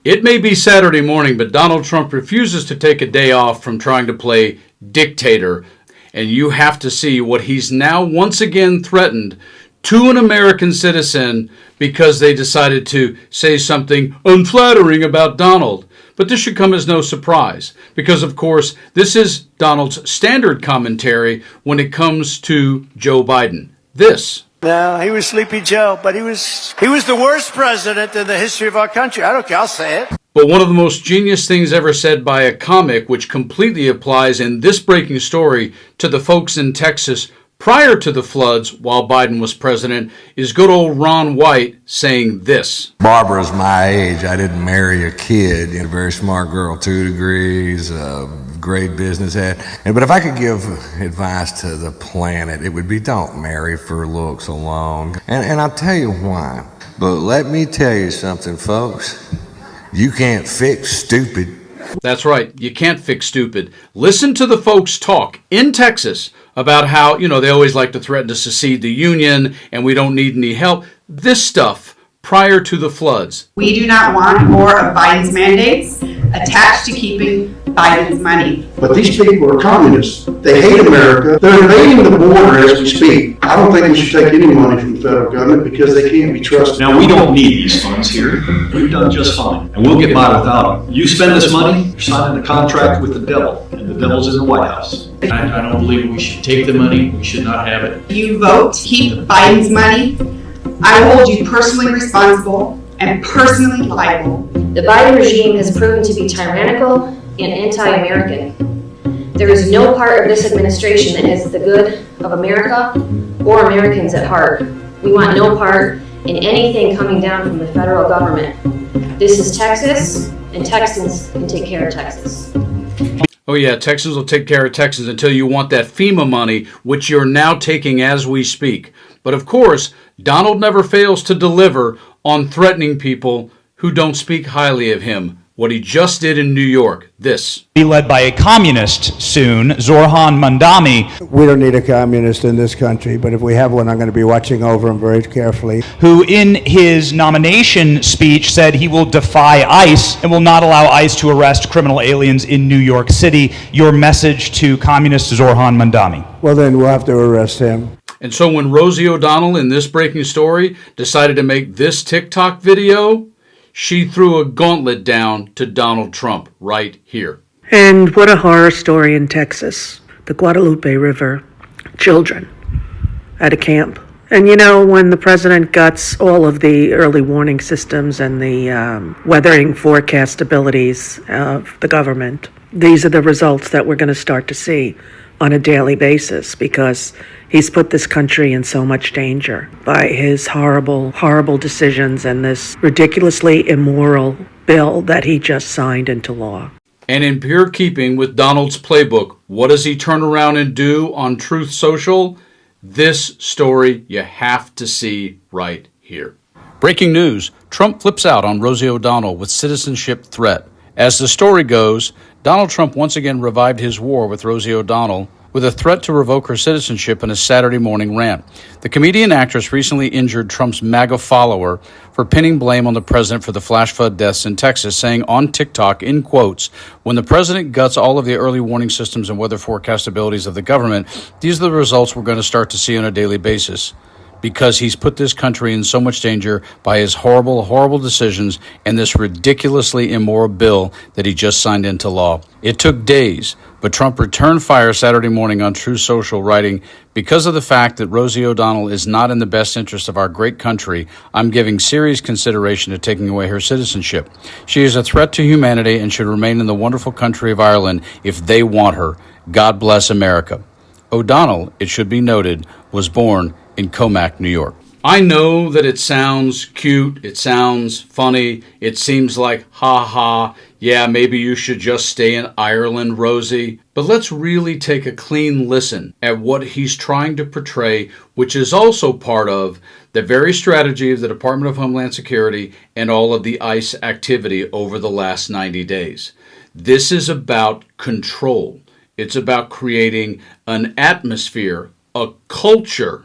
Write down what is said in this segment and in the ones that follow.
It may be Saturday morning, but Donald Trump refuses to take a day off from trying to play dictator. And you have to see what he's now once again threatened to an American citizen because they decided to say something unflattering about Donald. But this should come as no surprise because, of course, this is Donald's standard commentary when it comes to Joe Biden. This. No, he was Sleepy Joe, but he was the worst president in the history of our country. I don't care, I'll say it. But one of the most genius things ever said by a comic, which completely applies in this breaking story to the folks in Texas prior to the floods while Biden was president, is good old Ron White saying this. Barbara's my age. I didn't marry a kid. A very smart girl, 2 degrees, great business head. But if I could give advice to the planet, it would be don't marry for looks alone. And I'll tell you why. But let me tell you something, folks. You can't fix stupid. That's right. You can't fix stupid. Listen to the folks talk in Texas about how, they always like to threaten to secede the union and we don't need any help. This stuff prior to the floods. We do not want more of Biden's mandates attached to keeping Biden's money. But these people are communists. They hate America. They're invading the border as we speak. I don't think we should take any money from the federal government because they can't be trusted. Now, we don't need these funds here. We've done just fine. And we'll get by without them. You spend this money, you're signing a contract with the devil. And the devil's in the White House. I don't believe we should take the money. We should not have it. You vote to keep Biden's money, I hold you personally responsible and personally liable. The Biden regime has proven to be tyrannical and anti-American. There is no part of this administration that has the good of America or Americans at heart. We want no part in anything coming down from the federal government. This is Texas, and Texans can take care of Texas. Oh yeah, Texans will take care of Texans until you want that FEMA money, which you're now taking as we speak. But of course, Donald never fails to deliver on threatening people who don't speak highly of him. What he just did in New York, this. Be led by a communist soon, Zorhan Mandami. We don't need a communist in this country, but if we have one, I'm going to be watching over him very carefully. Who in his nomination speech said he will defy ICE and will not allow ICE to arrest criminal aliens in New York City. Your message to communist Zorhan Mandami. Well, then we'll have to arrest him. And so when Rosie O'Donnell in this breaking story decided to make this TikTok video, she threw a gauntlet down to Donald Trump right here. And what a horror story in Texas. The Guadalupe River. Children at a camp. And when the president guts all of the early warning systems and the weathering forecast abilities of the government, these are the results that we're going to start to see on a daily basis because he's put this country in so much danger by his horrible, horrible decisions and this ridiculously immoral bill that he just signed into law. And in pure keeping with Donald's playbook, what does he turn around and do on Truth Social? This story you have to see right here. Breaking news, Trump flips out on Rosie O'Donnell with citizenship threat. As the story goes, Donald Trump once again revived his war with Rosie O'Donnell with a threat to revoke her citizenship in a Saturday morning rant. The comedian actress recently injured Trump's MAGA follower for pinning blame on the president for the flash flood deaths in Texas, saying on TikTok, in quotes, "When the president guts all of the early warning systems and weather forecast abilities of the government, these are the results we're going to start to see on a daily basis. Because he's put this country in so much danger by his horrible, horrible decisions and this ridiculously immoral bill that he just signed into law." It took days, but Trump returned fire Saturday morning on Truth Social, writing, "Because of the fact that Rosie O'Donnell is not in the best interest of our great country, I'm giving serious consideration to taking away her citizenship. She is a threat to humanity and should remain in the wonderful country of Ireland if they want her. God bless America." O'Donnell, it should be noted, was born in Comac, New York. I know that it sounds cute, it sounds funny, it seems like, ha, yeah, maybe you should just stay in Ireland, Rosie. But let's really take a clean listen at what he's trying to portray, which is also part of the very strategy of the Department of Homeland Security and all of the ICE activity over the last 90 days. This is about control. It's about creating an atmosphere, a culture,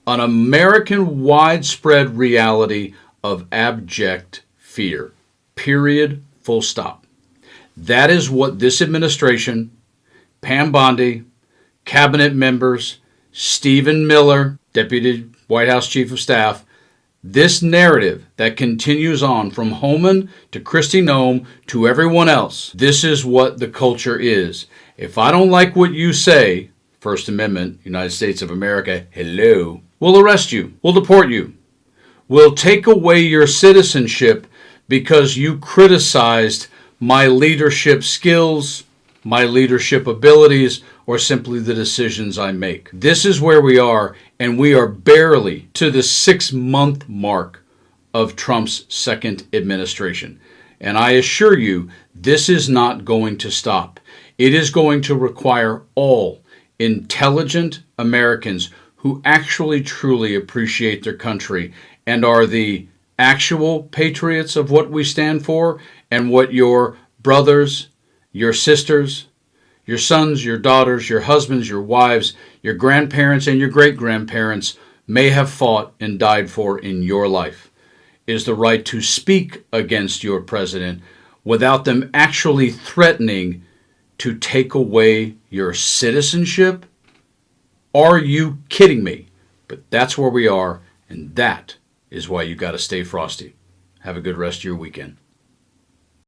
an American widespread reality of abject fear. Period. Full stop. That is what this administration, Pam Bondi, cabinet members, Stephen Miller, Deputy White House Chief of Staff, this narrative that continues on from Homan to Kristi Noem to everyone else, this is what the culture is. If I don't like what you say, First Amendment, United States of America, hello, we'll arrest you, we'll deport you, we'll take away your citizenship because you criticized my leadership skills, my leadership abilities, or simply the decisions I make. This is where we are, and we are barely to the 6-month mark of Trump's second administration. And I assure you, this is not going to stop. It is going to require all intelligent Americans who actually truly appreciate their country and are the actual patriots of what we stand for and what your brothers, your sisters, your sons, your daughters, your husbands, your wives, your grandparents, and your great-grandparents may have fought and died for in your life, is the right to speak against your president without them actually threatening to take away your citizenship? Are you kidding me? But that's where we are, and that is why you got to stay frosty. Have a good rest of your weekend.